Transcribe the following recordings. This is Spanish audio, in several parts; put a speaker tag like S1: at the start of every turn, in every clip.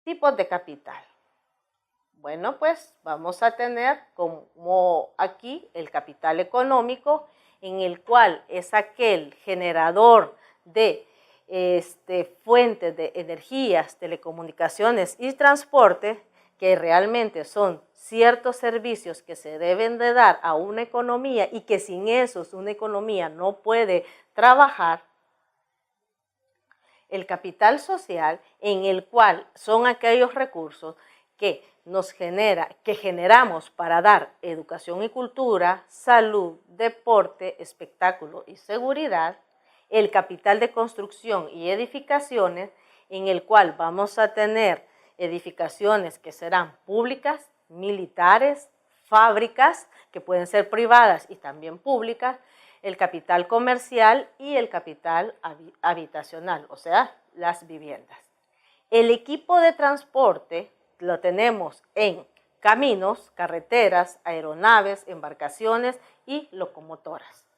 S1: Tipos de capital. Bueno, pues vamos a tener como aquí el capital económico, en el cual es aquel generador de fuentes de energías, telecomunicaciones y transporte, que realmente son ciertos servicios que se deben de dar a una economía y que sin esos una economía no puede trabajar. El capital social, en el cual son aquellos recursos que generamos para dar educación y cultura, salud, deporte, espectáculo y seguridad. El capital de construcción y edificaciones, en el cual vamos a tener edificaciones que serán públicas, militares, fábricas, que pueden ser privadas y también públicas, el capital comercial y el capital habitacional, o sea, las viviendas. El equipo de transporte lo tenemos en caminos, carreteras, aeronaves, embarcaciones y locomotoras.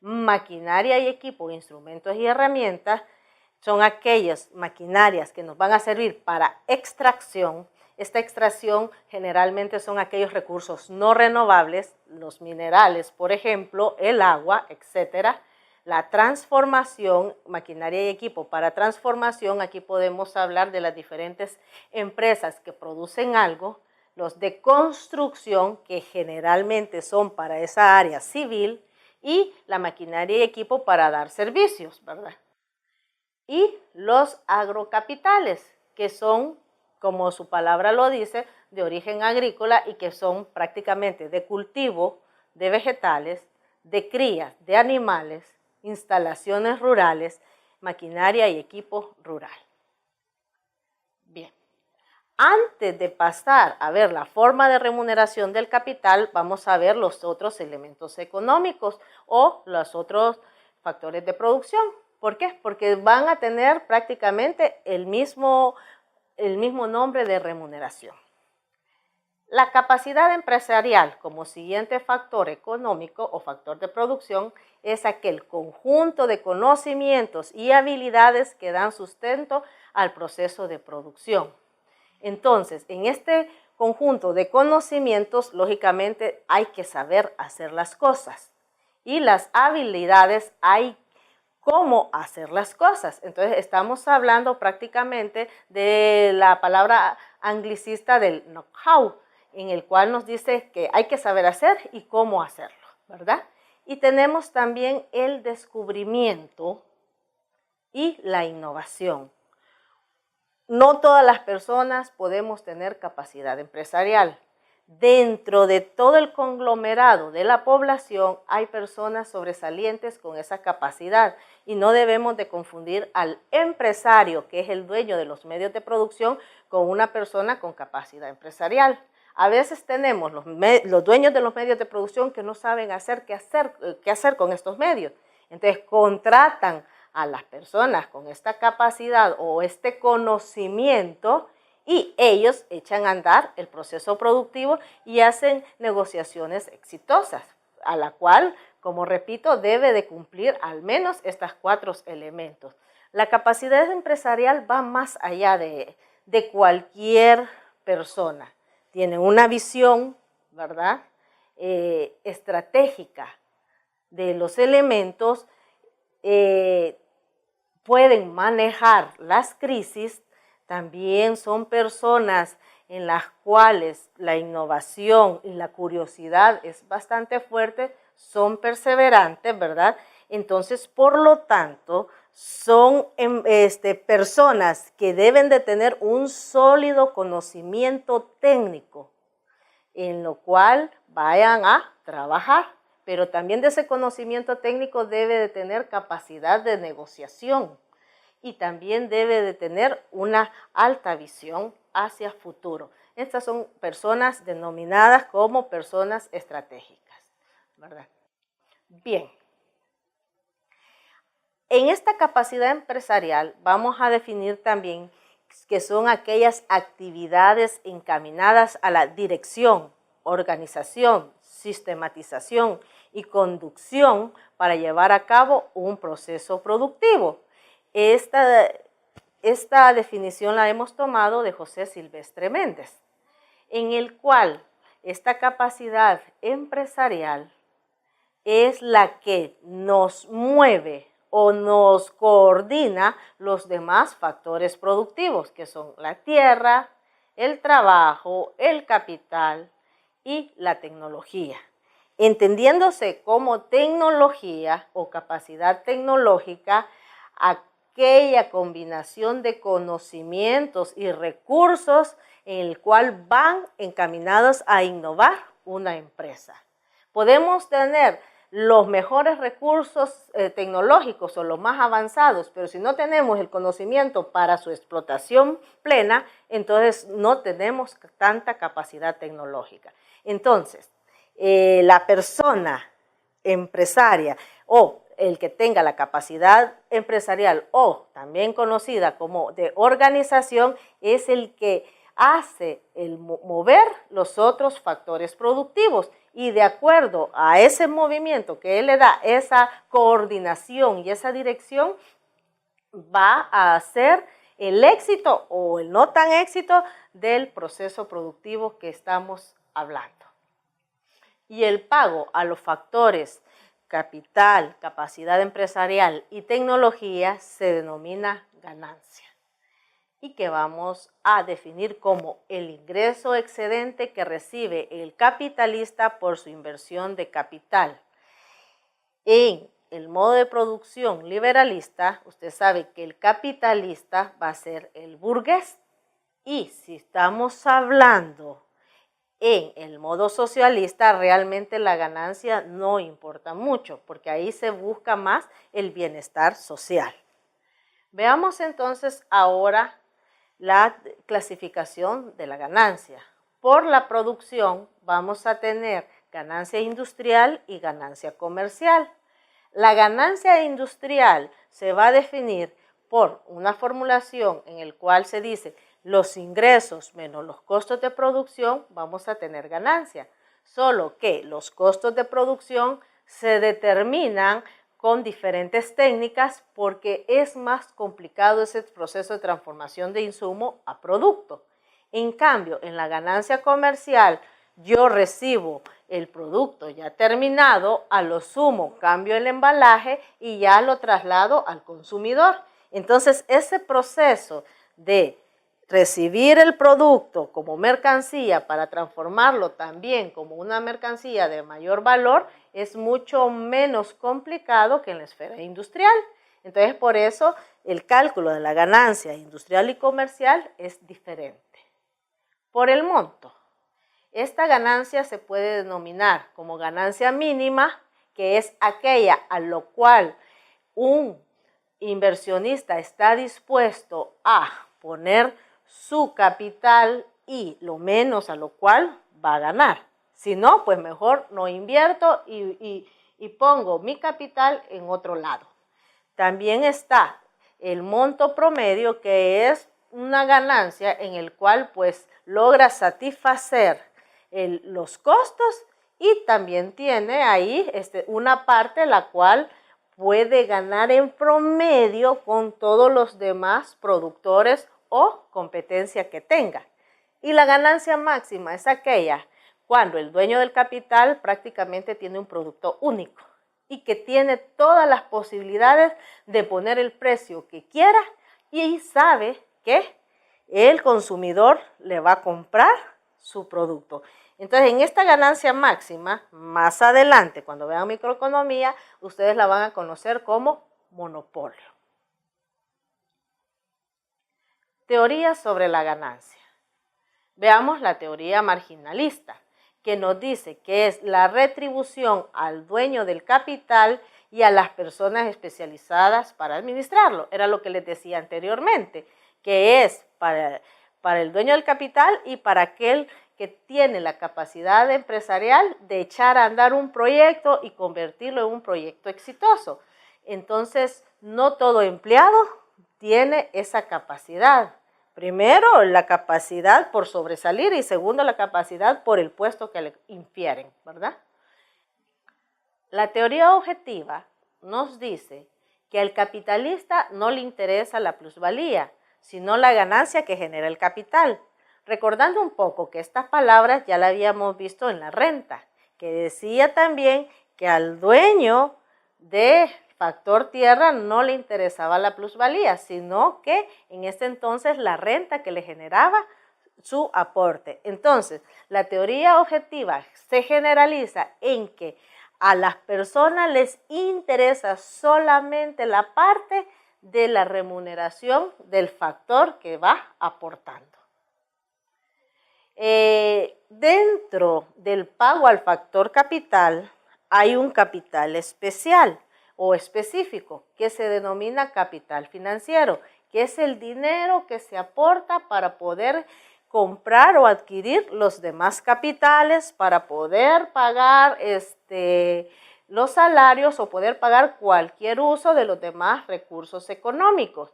S1: Maquinaria y equipo, instrumentos y herramientas son aquellas maquinarias que nos van a servir para extracción. Esta extracción generalmente son aquellos recursos no renovables, los minerales, por ejemplo, el agua, etcétera. La transformación, maquinaria y equipo para transformación, aquí podemos hablar de las diferentes empresas que producen algo, los de construcción, que generalmente son para esa área civil, y la maquinaria y equipo para dar servicios, ¿verdad? Y los agrocapitales, que son, como su palabra lo dice, de origen agrícola y que son prácticamente de cultivo de vegetales, de cría de animales, instalaciones rurales, maquinaria y equipo rural. Bien, antes de pasar a ver la forma de remuneración del capital, vamos a ver los otros elementos económicos o los otros factores de producción. ¿Por qué? Porque van a tener prácticamente el mismo nombre de remuneración. La capacidad empresarial como siguiente factor económico o factor de producción es aquel conjunto de conocimientos y habilidades que dan sustento al proceso de producción. Entonces, en este conjunto de conocimientos, lógicamente hay que saber hacer las cosas, y las habilidades hay cómo hacer las cosas. Entonces, estamos hablando prácticamente de la palabra anglicista del know-how, en el cual nos dice que hay que saber hacer y cómo hacerlo, ¿verdad? Y tenemos también el descubrimiento y la innovación. No todas las personas podemos tener capacidad empresarial. Dentro de todo el conglomerado de la población hay personas sobresalientes con esa capacidad, y no debemos de confundir al empresario, que es el dueño de los medios de producción, con una persona con capacidad empresarial. A veces tenemos los dueños de los medios de producción que no saben qué hacer con estos medios. Entonces contratan a las personas con esta capacidad o este conocimiento, y ellos echan a andar el proceso productivo y hacen negociaciones exitosas, a la cual, como repito, debe de cumplir al menos estos 4 elementos. La capacidad empresarial va más allá de cualquier persona. Tiene una visión, ¿verdad?, estratégica de los elementos, pueden manejar las crisis. También son personas en las cuales la innovación y la curiosidad es bastante fuerte, son perseverantes, ¿verdad? Entonces, por lo tanto, son personas que deben de tener un sólido conocimiento técnico, en lo cual vayan a trabajar, pero también de ese conocimiento técnico debe de tener capacidad de negociación, y también debe de tener una alta visión hacia futuro. Estas son personas denominadas como personas estratégicas, ¿verdad? Bien. En esta capacidad empresarial vamos a definir también que son aquellas actividades encaminadas a la dirección, organización, sistematización y conducción para llevar a cabo un proceso productivo. esta definición la hemos tomado de José Silvestre Méndez, en el cual esta capacidad empresarial es la que nos mueve o nos coordina los demás factores productivos, que son la tierra, el trabajo, el capital y la tecnología. Entendiéndose como tecnología o capacidad tecnológica, aquella combinación de conocimientos y recursos en el cual van encaminados a innovar una empresa. Podemos tener los mejores recursos tecnológicos o los más avanzados, pero si no tenemos el conocimiento para su explotación plena, entonces no tenemos tanta capacidad tecnológica. Entonces, la persona empresaria o el que tenga la capacidad empresarial o también conocida como de organización es el que hace el mover los otros factores productivos y de acuerdo a ese movimiento que él le da, esa coordinación y esa dirección, va a hacer el éxito o el no tan éxito del proceso productivo que estamos hablando. Y el pago a los factores capital, capacidad empresarial y tecnología se denomina ganancia y que vamos a definir como el ingreso excedente que recibe el capitalista por su inversión de capital. En el modo de producción liberalista, usted sabe que el capitalista va a ser el burgués y si estamos hablando en el modo socialista, realmente la ganancia no importa mucho, porque ahí se busca más el bienestar social. Veamos entonces ahora la clasificación de la ganancia. Por la producción vamos a tener ganancia industrial y ganancia comercial. La ganancia industrial se va a definir por una formulación en la cual se dice los ingresos menos los costos de producción, vamos a tener ganancia. Solo que los costos de producción se determinan con diferentes técnicas porque es más complicado ese proceso de transformación de insumo a producto. En cambio, en la ganancia comercial, yo recibo el producto ya terminado, a lo sumo cambio el embalaje y ya lo traslado al consumidor. Entonces, ese proceso de recibir el producto como mercancía para transformarlo también como una mercancía de mayor valor es mucho menos complicado que en la esfera industrial. Entonces, por eso el cálculo de la ganancia industrial y comercial es diferente. Por el monto, esta ganancia se puede denominar como ganancia mínima, que es aquella a lo cual un inversionista está dispuesto a poner su capital y lo menos a lo cual va a ganar. Si no, pues mejor no invierto y pongo mi capital en otro lado. También está el monto promedio, que es una ganancia en el cual pues logra satisfacer los costos y también tiene ahí una parte la cual puede ganar en promedio con todos los demás productores o competencia que tenga. Y la ganancia máxima es aquella cuando el dueño del capital prácticamente tiene un producto único y que tiene todas las posibilidades de poner el precio que quiera y sabe que el consumidor le va a comprar su producto. Entonces, en esta ganancia máxima, más adelante, cuando vean microeconomía, ustedes la van a conocer como monopolio. Teoría sobre la ganancia. Veamos la teoría marginalista, que nos dice que es la retribución al dueño del capital y a las personas especializadas para administrarlo. Era lo que les decía anteriormente, que es para el dueño del capital y para aquel que tiene la capacidad empresarial de echar a andar un proyecto y convertirlo en un proyecto exitoso. Entonces, no todo empleado tiene esa capacidad. Primero, la capacidad por sobresalir y segundo, la capacidad por el puesto que le infieren, ¿verdad? La teoría objetiva nos dice que al capitalista no le interesa la plusvalía, sino la ganancia que genera el capital. Recordando un poco que estas palabras ya las habíamos visto en la renta, que decía también que al dueño de factor tierra no le interesaba la plusvalía, sino que en ese entonces la renta que le generaba su aporte. Entonces, la teoría objetiva se generaliza en que a las personas les interesa solamente la parte de la remuneración del factor que va aportando. Dentro del pago al factor capital hay un capital especial o específico que se denomina capital financiero, que es el dinero que se aporta para poder comprar o adquirir los demás capitales, para poder pagar los salarios o poder pagar cualquier uso de los demás recursos económicos.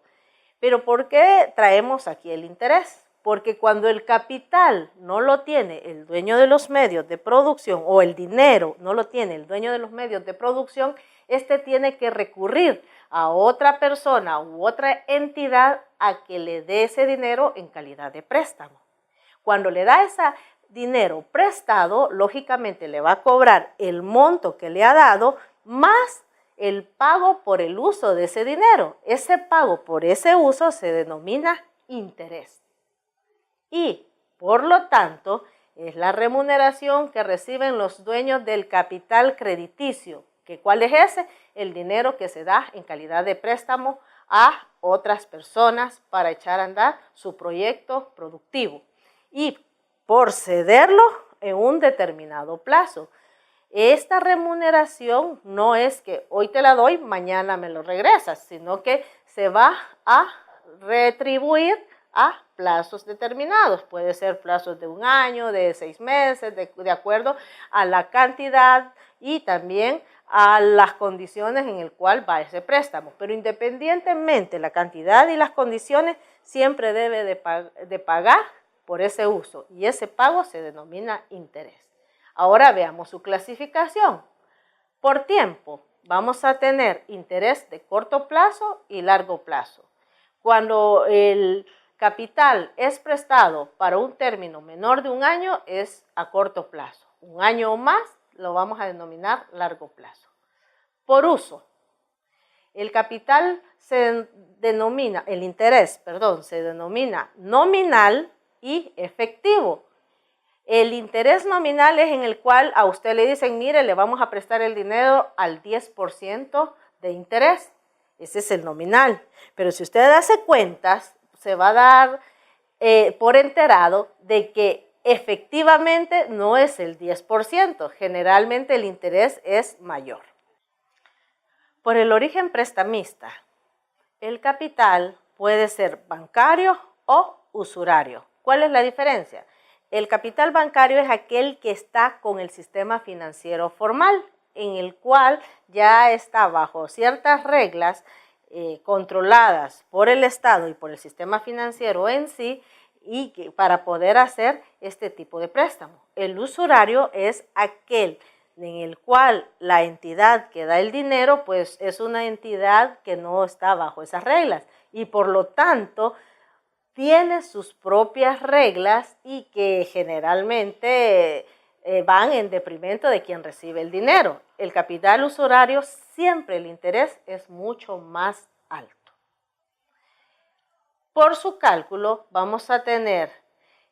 S1: Pero ¿por qué traemos aquí el interés? Porque cuando el capital no lo tiene el dueño de los medios de producción o el dinero no lo tiene el dueño de los medios de producción, tiene que recurrir a otra persona u otra entidad a que le dé ese dinero en calidad de préstamo. Cuando le da ese dinero prestado, lógicamente le va a cobrar el monto que le ha dado más el pago por el uso de ese dinero. Ese pago por ese uso se denomina interés. Y, por lo tanto, es la remuneración que reciben los dueños del capital crediticio. ¿Cuál es ese? El dinero que se da en calidad de préstamo a otras personas para echar a andar su proyecto productivo y por cederlo en un determinado plazo. Esta remuneración no es que hoy te la doy, mañana me lo regresas, sino que se va a retribuir a plazos determinados. Puede ser plazos de 1 año, de 6 meses, de acuerdo a la cantidad y también a las condiciones en el cual va ese préstamo. Pero independientemente la cantidad y las condiciones, siempre debe de pagar por ese uso y ese pago se denomina interés. Ahora veamos su clasificación. Por tiempo, vamos a tener interés de corto plazo y largo plazo. Cuando el capital es prestado para un término menor de 1 año, es a corto plazo. 1 año o más lo vamos a denominar largo plazo. Por uso, el capital se denomina, el interés, perdón, se denomina nominal y efectivo. El interés nominal es en el cual a usted le dicen, mire, le vamos a prestar el dinero al 10% de interés. Ese es el nominal. Pero si usted hace cuentas, se va a dar por enterado de que efectivamente no es el 10%. Generalmente el interés es mayor. Por el origen prestamista, el capital puede ser bancario o usurario. ¿Cuál es la diferencia? El capital bancario es aquel que está con el sistema financiero formal, en el cual ya está bajo ciertas reglas controladas por el Estado y por el sistema financiero en sí, y para poder hacer este tipo de préstamo. El usurario es aquel en el cual la entidad que da el dinero pues es una entidad que no está bajo esas reglas y por lo tanto tiene sus propias reglas y que generalmente van en detrimento de quien recibe el dinero. El capital usurario siempre el interés es mucho más alto. Por su cálculo vamos a tener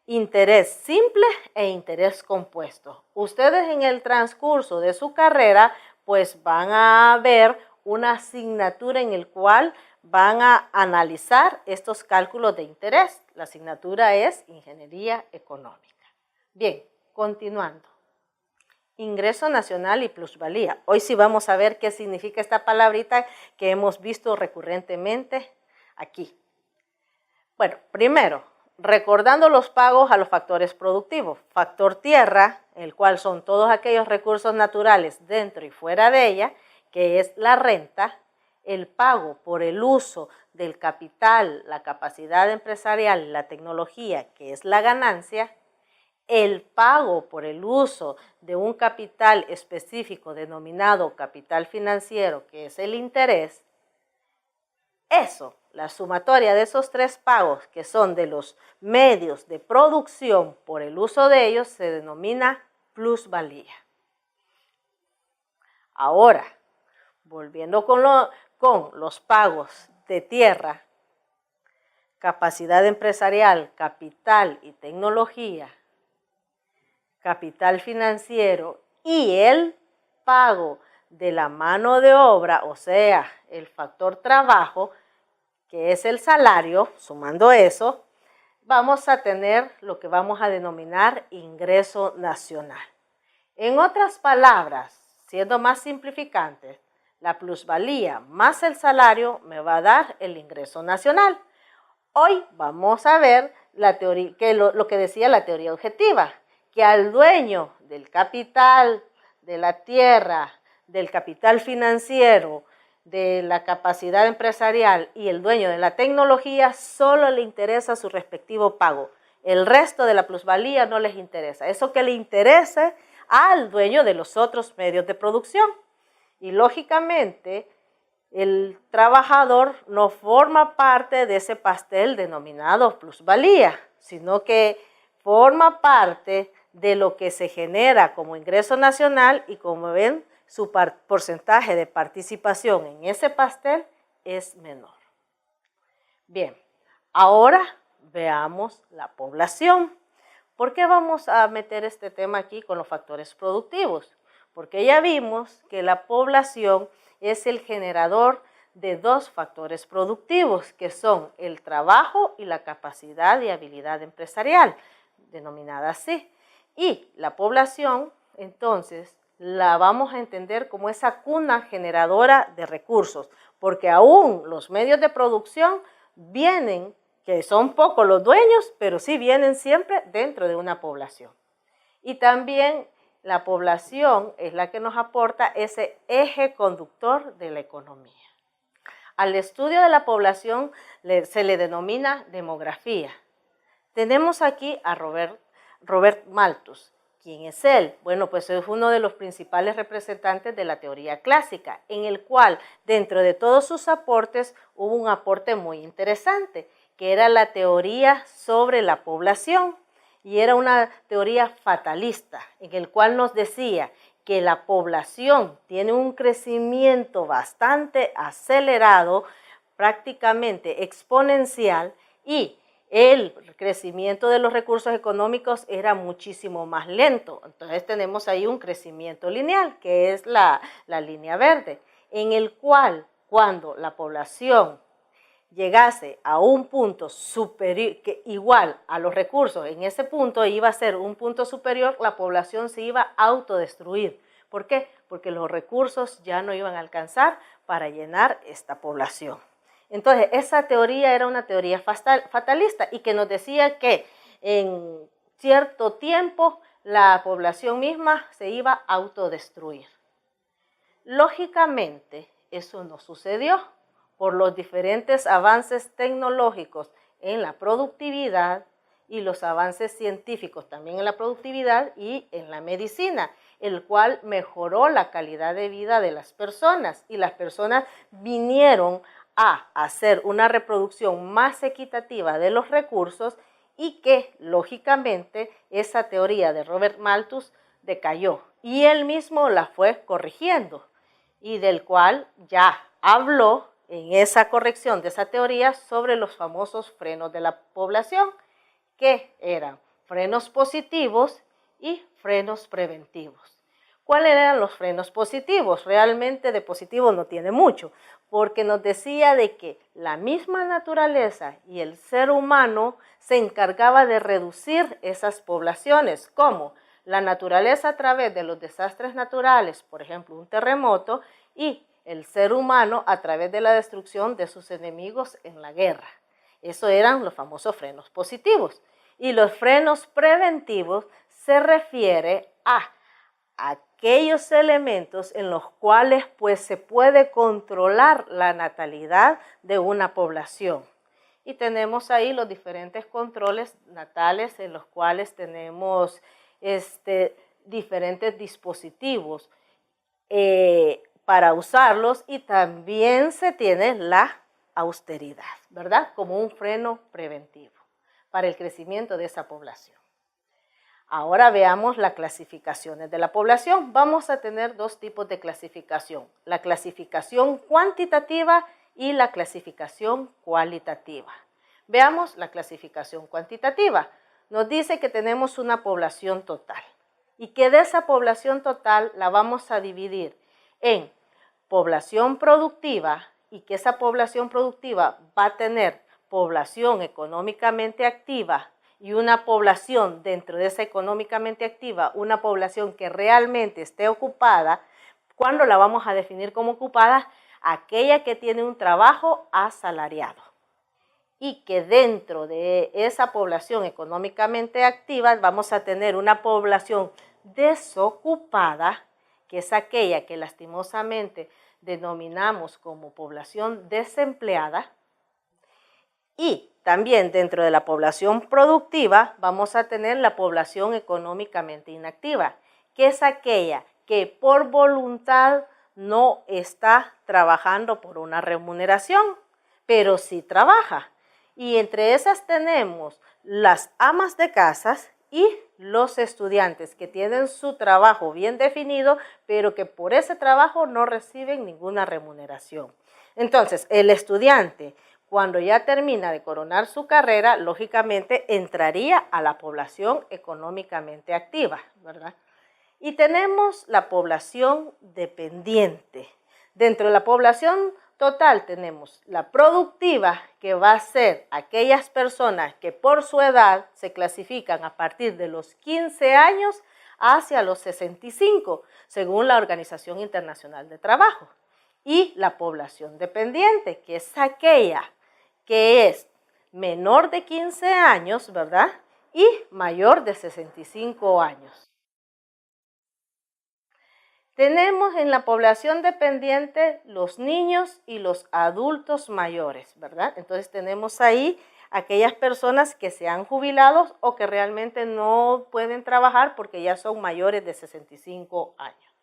S1: interés simple e interés compuesto. Ustedes en el transcurso de su carrera pues van a ver una asignatura en el cual van a analizar estos cálculos de interés. La asignatura es Ingeniería Económica. Bien, continuando. Ingreso nacional y plusvalía. Hoy sí vamos a ver qué significa esta palabrita que hemos visto recurrentemente aquí. Bueno, primero, recordando los pagos a los factores productivos. Factor tierra, el cual son todos aquellos recursos naturales dentro y fuera de ella, que es la renta. El pago por el uso del capital, la capacidad empresarial, la tecnología, que es la ganancia. El pago por el uso de un capital específico denominado capital financiero, que es el interés. Eso la sumatoria de esos tres pagos, que son de los medios de producción por el uso de ellos, se denomina plusvalía. Ahora, volviendo con los pagos de tierra, capacidad empresarial, capital y tecnología, capital financiero y el pago de la mano de obra, o sea, el factor trabajo, que es el salario, sumando eso, vamos a tener lo que vamos a denominar ingreso nacional. En otras palabras, siendo más simplificantes, la plusvalía más el salario me va a dar el ingreso nacional. Hoy vamos a ver la teoría, lo que decía la teoría objetiva, que al dueño del capital, de la tierra, del capital financiero, de la capacidad empresarial y el dueño de la tecnología solo le interesa su respectivo pago. El resto de la plusvalía no les interesa. Eso que le interese al dueño de los otros medios de producción. Y lógicamente el trabajador no forma parte de ese pastel denominado plusvalía, sino que forma parte de lo que se genera como ingreso nacional y, como ven, su porcentaje de participación en ese pastel es menor. Bien, ahora veamos la población. ¿Por qué vamos a meter este tema aquí con los factores productivos? Porque ya vimos que la población es el generador de dos factores productivos, que son el trabajo y la capacidad y habilidad empresarial, denominada así. Y la población, entonces, la vamos a entender como esa cuna generadora de recursos, porque aún los medios de producción vienen, que son pocos los dueños, pero sí vienen siempre dentro de una población. Y también la población es la que nos aporta ese eje conductor de la economía. Al estudio de la población se le denomina demografía. Tenemos aquí a Robert Malthus. ¿Quién es él? Bueno, pues es uno de los principales representantes de la teoría clásica, en el cual dentro de todos sus aportes hubo un aporte muy interesante, que era la teoría sobre la población. Y era una teoría fatalista, en el cual nos decía que la población tiene un crecimiento bastante acelerado, prácticamente exponencial, y el crecimiento de los recursos económicos era muchísimo más lento. Entonces tenemos ahí un crecimiento lineal, que es la línea verde, en el cual cuando la población llegase a un punto superior, que igual a los recursos, en ese punto iba a ser un punto superior, la población se iba a autodestruir. ¿Por qué? Porque los recursos ya no iban a alcanzar para llenar esta población. Entonces, esa teoría era una teoría fatalista y que nos decía que en cierto tiempo la población misma se iba a autodestruir. Lógicamente, eso no sucedió por los diferentes avances tecnológicos en la productividad y los avances científicos también en la productividad y en la medicina, el cual mejoró la calidad de vida de las personas, y las personas vinieron a hacer una reproducción más equitativa de los recursos, y que lógicamente esa teoría de Robert Malthus decayó y él mismo la fue corrigiendo, y del cual ya habló en esa corrección de esa teoría sobre los famosos frenos de la población, que eran frenos positivos y frenos preventivos. ¿Cuáles eran los frenos positivos? Realmente de positivo no tiene mucho, porque nos decía de que la misma naturaleza y el ser humano se encargaba de reducir esas poblaciones, como la naturaleza a través de los desastres naturales, por ejemplo un terremoto, y el ser humano a través de la destrucción de sus enemigos en la guerra. Eso eran los famosos frenos positivos. Y los frenos preventivos se refiere a aquellos elementos en los cuales pues se puede controlar la natalidad de una población. Y tenemos ahí los diferentes controles natales en los cuales tenemos diferentes dispositivos para usarlos, y también se tiene la austeridad, ¿verdad? Como un freno preventivo para el crecimiento de esa población. Ahora veamos las clasificaciones de la población. Vamos a tener dos tipos de clasificación, la clasificación cuantitativa y la clasificación cualitativa. Veamos la clasificación cuantitativa. Nos dice que tenemos una población total y que de esa población total la vamos a dividir en población productiva y que esa población productiva va a tener población económicamente activa y una población dentro de esa económicamente activa, una población que realmente esté ocupada. ¿Cuándo la vamos a definir como ocupada? Aquella que tiene un trabajo asalariado. Y que dentro de esa población económicamente activa vamos a tener una población desocupada, que es aquella que lastimosamente denominamos como población desempleada. Y también dentro de la población productiva vamos a tener la población económicamente inactiva, que es aquella que por voluntad no está trabajando por una remuneración, pero sí trabaja. Y entre esas tenemos las amas de casas y los estudiantes que tienen su trabajo bien definido, pero que por ese trabajo no reciben ninguna remuneración. Entonces, el estudiante, cuando ya termina de coronar su carrera, lógicamente entraría a la población económicamente activa, ¿verdad? Y tenemos la población dependiente. Dentro de la población total tenemos la productiva, que va a ser aquellas personas que por su edad se clasifican a partir de los 15 años hacia los 65, según la Organización Internacional de Trabajo. Y la población dependiente, que es aquella que es menor de 15 años, ¿verdad? Y mayor de 65 años. Tenemos en la población dependiente los niños y los adultos mayores, ¿verdad? Entonces tenemos ahí aquellas personas que se han jubilado o que realmente no pueden trabajar porque ya son mayores de 65 años.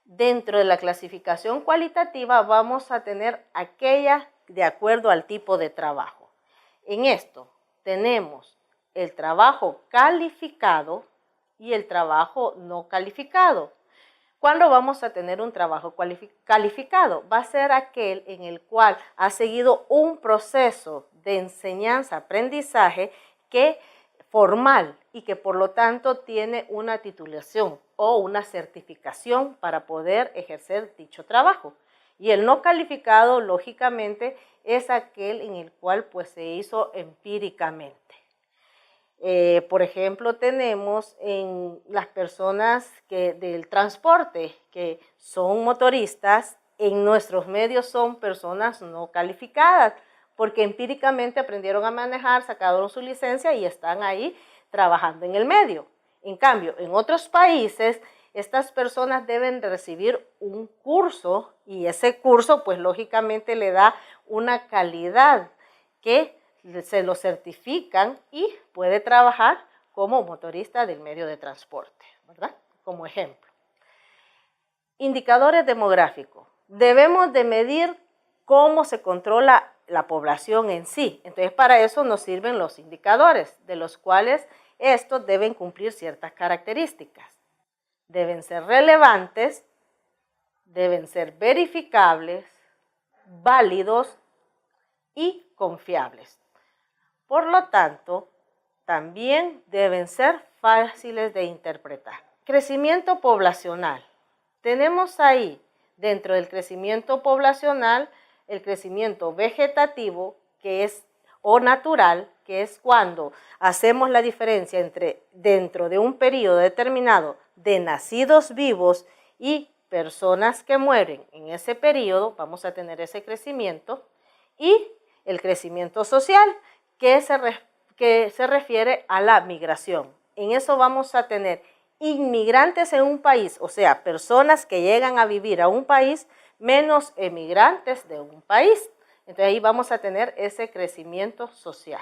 S1: Dentro de la clasificación cualitativa vamos a tener aquella de acuerdo al tipo de trabajo. En esto tenemos el trabajo calificado y el trabajo no calificado. ¿Cuándo vamos a tener un trabajo calificado? Va a ser aquel en el cual ha seguido un proceso de enseñanza-aprendizaje formal y que por lo tanto tiene una titulación o una certificación para poder ejercer dicho trabajo. Y el no calificado, lógicamente, es aquel en el cual pues, se hizo empíricamente. Por ejemplo, tenemos en las personas del transporte, que son motoristas, en nuestros medios son personas no calificadas, porque empíricamente aprendieron a manejar, sacaron su licencia y están ahí trabajando en el medio. En cambio, en otros países, estas personas deben de recibir un curso y ese curso, pues lógicamente le da una calidad que se lo certifican y puede trabajar como motorista del medio de transporte, ¿verdad? Como ejemplo. Indicadores demográficos. Debemos de medir cómo se controla la población en sí. Entonces, para eso nos sirven los indicadores, de los cuales estos deben cumplir ciertas características. Deben ser relevantes, deben ser verificables, válidos y confiables. Por lo tanto, también deben ser fáciles de interpretar. Crecimiento poblacional. Tenemos ahí, dentro del crecimiento poblacional, el crecimiento vegetativo, que es o natural, que es cuando hacemos la diferencia entre dentro de un periodo determinado de nacidos vivos y personas que mueren en ese periodo, vamos a tener ese crecimiento, y el crecimiento social, que se refiere a la migración. En eso vamos a tener inmigrantes en un país, o sea, personas que llegan a vivir a un país, menos emigrantes de un país. Entonces ahí vamos a tener ese crecimiento social.